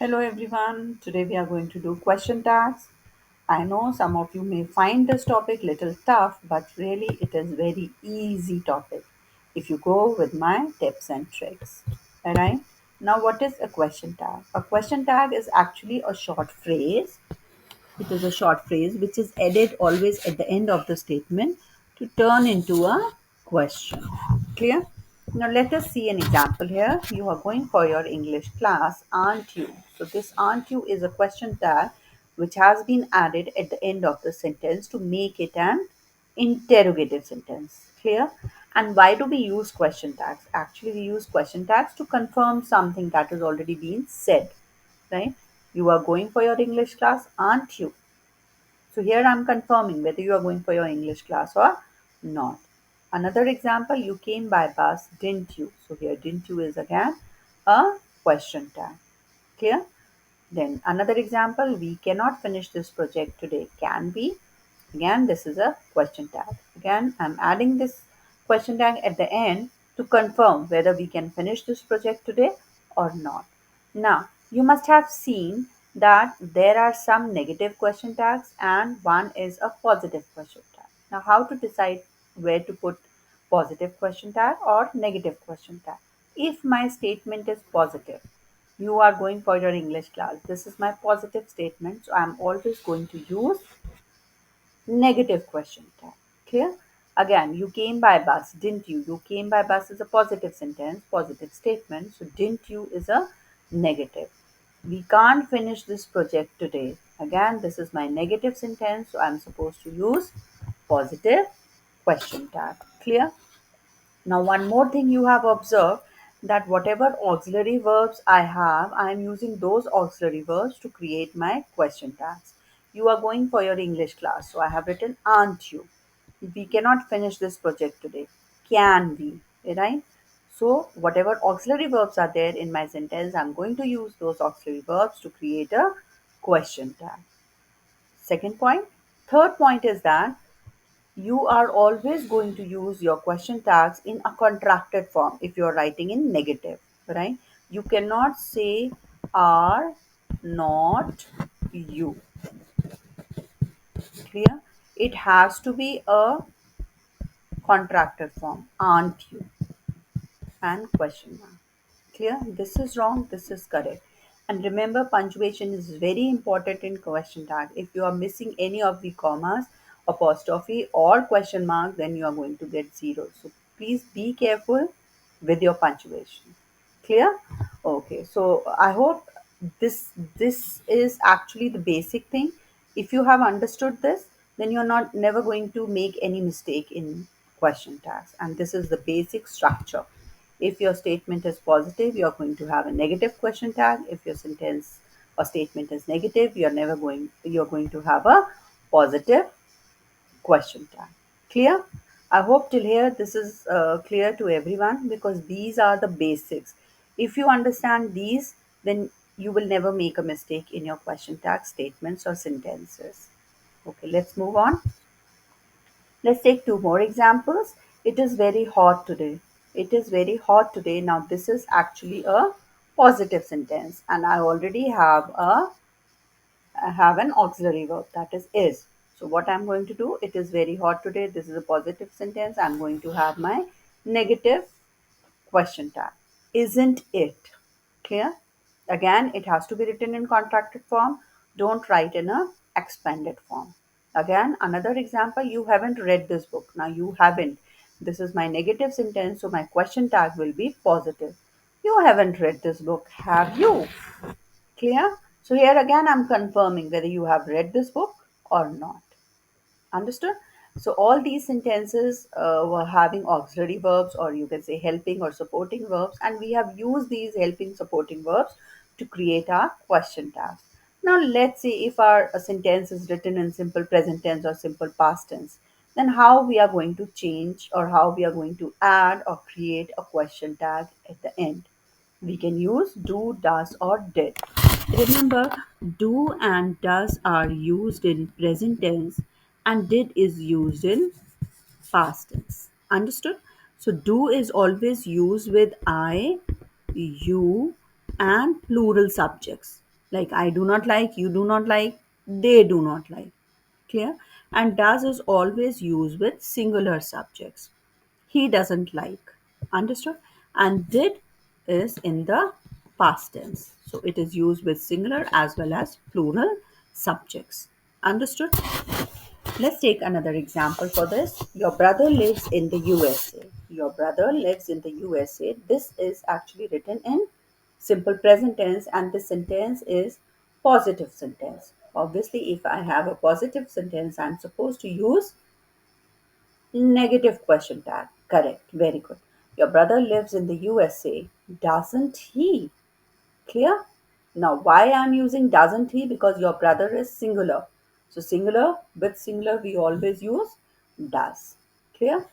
Hello everyone. Today we are going to do question tags. I know some of you may find this topic little tough, but really it is very easy topic if you go with my tips and tricks. Alright? Now what is a question tag? A question tag is actually a short phrase. It is a short phrase which is added always at the end of the statement to turn into a question. Clear? Now let us see an example here. You are going for your English class, aren't you? So this aren't you is a question tag which has been added at the end of the sentence to make it an interrogative sentence. Clear? And why do we use question tags? Actually, we use question tags to confirm something that has already been said, right? You are going for your English class, aren't you? So here I'm confirming whether you are going for your English class or not. Another example, you came by bus, didn't you? So here didn't you is again a question tag. Clear? Then another example, we cannot finish this project today. Can we? Again, this is a question tag. Again, I'm adding this question tag at the end to confirm whether we can finish this project today or not. Now, you must have seen that there are some negative question tags and one is a positive question tag. Now, how to decide where to put positive question tag or negative question tag? If my statement is positive, you are going for your English class. This is my positive statement, so I'm always going to use negative question tag. Clear? Again, you came by bus, didn't you? You came by bus is a positive sentence, positive statement. So, didn't you is a negative. We can't finish this project today. Again, this is my negative sentence, so I'm supposed to use positive question tag. Clear? Now, one more thing you have observed that whatever auxiliary verbs I have, I am using those auxiliary verbs to create my question tags. You are going for your English class, so I have written aren't you. We cannot finish this project today. Can we? Right? So, whatever auxiliary verbs are there in my sentence, I'm going to use those auxiliary verbs to create a question tag. Second point. Third point is that you are always going to use your question tags in a contracted form if you're writing in negative, right? You cannot say are not you. Clear? It has to be a contracted form. Aren't you? And question mark. Clear? This is wrong, this is correct. And remember, punctuation is very important in question tag. If you are missing any of the commas, apostrophe, or question mark, then you are going to get zero. So please be careful with your punctuation. Clear? Okay, so I hope this is actually the basic thing. If you have understood this, then you're not never going to make any mistake in question tags. And this is the basic structure. If your statement is positive, you're going to have a negative question tag. If your sentence or statement is negative, you're going to have a positive question tag. Clear? I hope till here this is clear to everyone because these are the basics. If you understand these, then you will never make a mistake in your question tag statements or sentences. Okay, let's move on. Let's take two more examples. It is very hot today. It is very hot today. Now, this is actually a positive sentence, and I have an auxiliary verb that is. So, what I'm going to do, it is very hot today. This is a positive sentence. I'm going to have my negative question tag. Isn't it? Clear? Again, it has to be written in contracted form. Don't write in a expanded form. Again, another example, you haven't read this book. Now, you haven't. This is my negative sentence, so my question tag will be positive. You haven't read this book, have you? Clear? So, here again, I'm confirming whether you have read this book or not. Understood? So all these sentences were having auxiliary verbs, or you can say helping or supporting verbs, and we have used these helping supporting verbs to create our question tags. Now let's see if our sentence is written in simple present tense or simple past tense. Then how we are going to change or how we are going to add or create a question tag at the end. We can use do, does, or did. Remember, do and does are used in present tense and did is used in past tense. Understood? So, do is always used with I, you, and plural subjects. Like I do not like, you do not like, they do not like. Clear? And does is always used with singular subjects. He doesn't like. Understood? And did is in the past tense. So it is used with singular as well as plural subjects. Understood? Let's take another example for this. Your brother lives in the USA. Your brother lives in the USA. This is actually written in simple present tense, and this sentence is positive sentence. Obviously, if I have a positive sentence, I'm supposed to use negative question tag. Correct. Very good. Your brother lives in the USA. Doesn't he? Clear? Now, why I'm using doesn't he? Because your brother is singular. So, singular with singular, we always use does. Clear?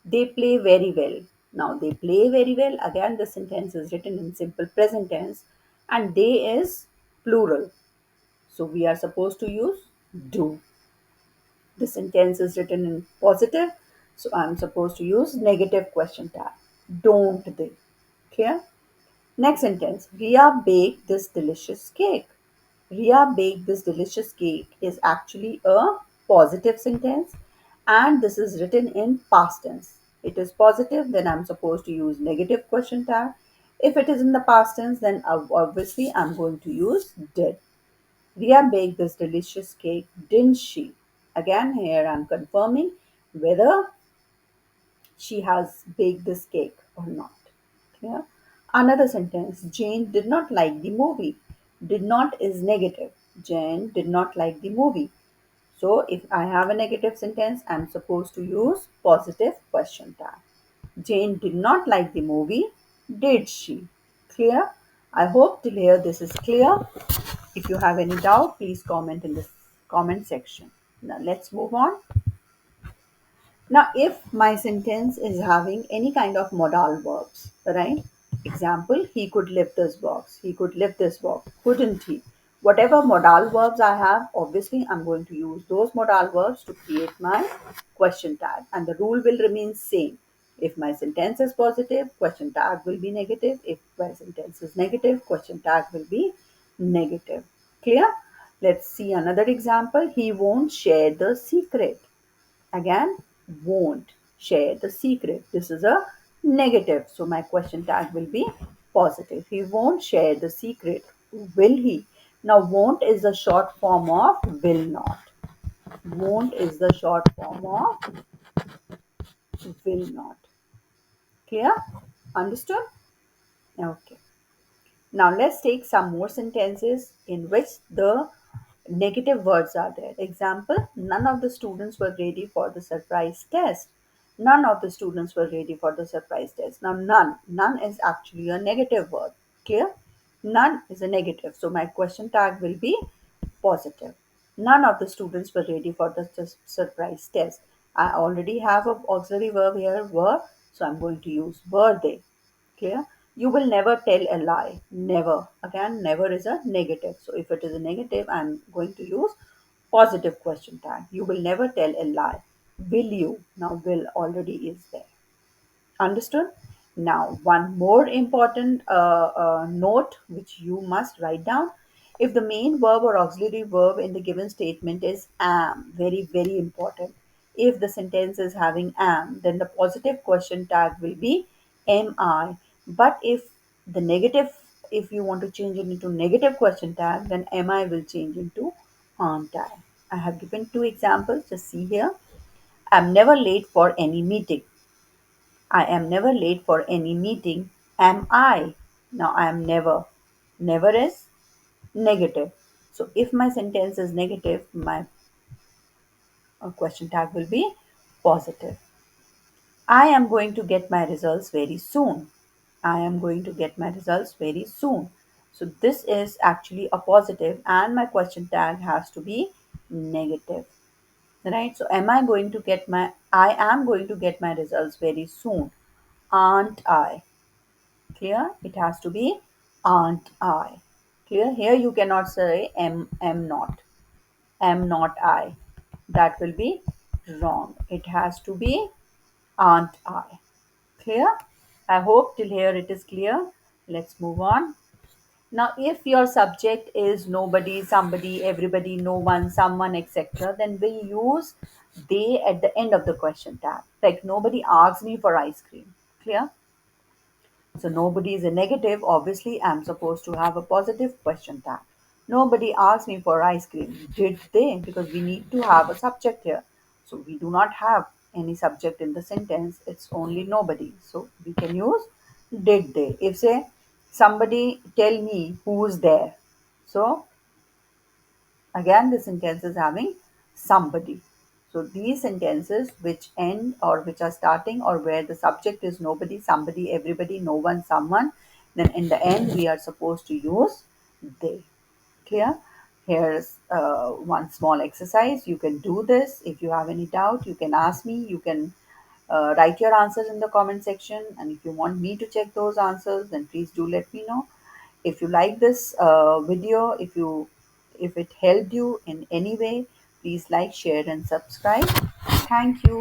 They play very well. Now, they play very well. Again, the sentence is written in simple present tense, and they is plural. So, we are supposed to use do. The sentence is written in positive, so I'm supposed to use negative question tag. Don't they? Clear? Next sentence. Ria baked this delicious cake. Ria baked this delicious cake is actually a positive sentence, and this is written in past tense. It is positive, then I'm supposed to use negative question tag. If it is in the past tense, then obviously I'm going to use did. Ria baked this delicious cake, didn't she? Again, here I'm confirming whether she has baked this cake or not. Clear? Another sentence. Jane did not like the movie. Did not is negative. Jane did not like the movie. So if I have a negative sentence, I'm supposed to use positive question tag. Jane did not like the movie, did she? Clear? I hope till here this is clear. If you have any doubt, please comment in the comment section. Now let's move on. Now, if my sentence is having any kind of modal verbs, right? Example, he could lift this box. He could lift this box. Couldn't he? Whatever modal verbs I have, obviously I'm going to use those modal verbs to create my question tag. And the rule will remain same. If my sentence is positive, question tag will be negative. If my sentence is negative, question tag will be negative. Clear? Let's see another example. He won't share the secret. Again, won't share the secret. This is a negative. So my question tag will be positive. He won't share the secret. Will he? Now, won't is the short form of will not. Won't is the short form of will not. Clear? Understood? Okay. Now let's take some more sentences in which the negative words are there. Example, none of the students were ready for the surprise test. None of the students were ready for the surprise test. Now none is actually a negative word. Clear? None is a negative. So my question tag will be positive. None of the students were ready for the surprise test. I already have an auxiliary verb here, were, so I'm going to use were they. Clear? You will never tell a lie. Never. Again, never is a negative. So if it is a negative, I'm going to use positive question tag. You will never tell a lie. Will you? Now, will already is there. Understood? Now, one more important note which you must write down. If the main verb or auxiliary verb in the given statement is am, very, very important. If the sentence is having am, then the positive question tag will be am I. But if the negative, if you want to change it into negative question tag, then am I will change into aren't I. I have given two examples. Just see here. I'm never late for any meeting. I am never late for any meeting. Am I? Now I am never. Never is negative. So if my sentence is negative, my question tag will be positive. I am going to get my results very soon. I am going to get my results very soon. So this is actually a positive and my question tag has to be negative. Right? So am I going to get my I am going to get my results very soon. Aren't I? Clear? It has to be aren't I. Clear? Here you cannot say am not. Am not I. That will be wrong. It has to be aren't I. Clear? I hope till here it is clear. Let's move on. Now, if your subject is nobody, somebody, everybody, no one, someone, etc., then we use they at the end of the question tag. Like nobody asks me for ice cream. Clear? So nobody is a negative. Obviously, I'm supposed to have a positive question tag. Nobody asked me for ice cream. Did they? Because we need to have a subject here. So we do not have any subject in the sentence. It's only nobody. So we can use did they. If say somebody tell me who's there. So again, the sentence is having somebody. So these sentences which end or which are starting or where the subject is nobody, somebody, everybody, no one, someone, then in the end we are supposed to use they. Clear? Here's one small exercise. You can do this. If you have any doubt, you can ask me. You can write your answers in the comment section. And if you want me to check those answers, then please do let me know. If you like this video, if it helped you in any way, please like, share, and subscribe. Thank you.